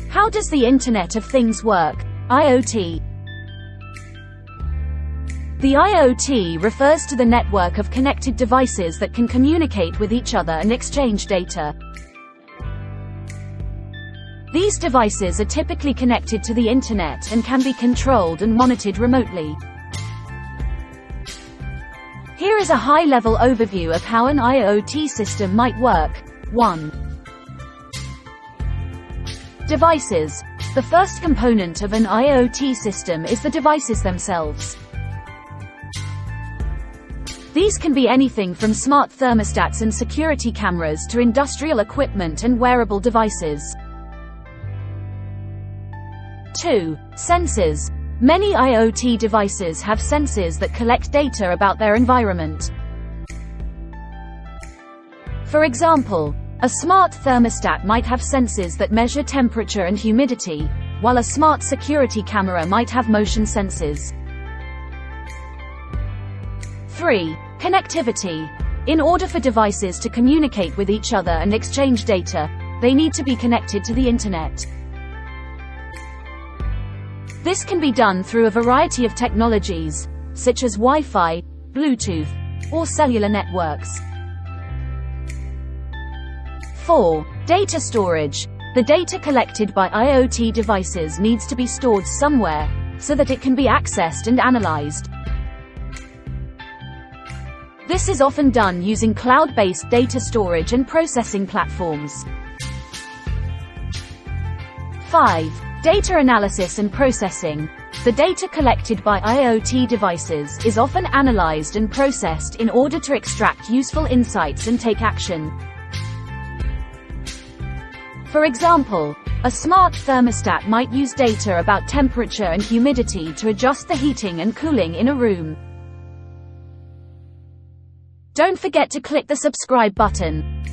How does the Internet of Things work? IoT. The IoT refers to the network of connected devices that can communicate with each other and exchange data. These devices are typically connected to the Internet and can be controlled and monitored remotely. Here is a high-level overview of how an IoT system might work. 1. Devices. The first component of an IoT system is the devices themselves. These can be anything from smart thermostats and security cameras to industrial equipment and wearable devices. 2. Sensors. Many IoT devices have sensors that collect data about their environment. For example, a smart thermostat might have sensors that measure temperature and humidity, while a smart security camera might have motion sensors. 3. Connectivity. In order for devices to communicate with each other and exchange data, they need to be connected to the Internet. This can be done through a variety of technologies, such as Wi-Fi, Bluetooth, or cellular networks. 4. Data storage. The data collected by IoT devices needs to be stored somewhere, so that it can be accessed and analyzed. This is often done using cloud-based data storage and processing platforms. 5. Data analysis and processing. The data collected by IoT devices is often analyzed and processed in order to extract useful insights and take action. For example, a smart thermostat might use data about temperature and humidity to adjust the heating and cooling in a room. Don't forget to click the subscribe button.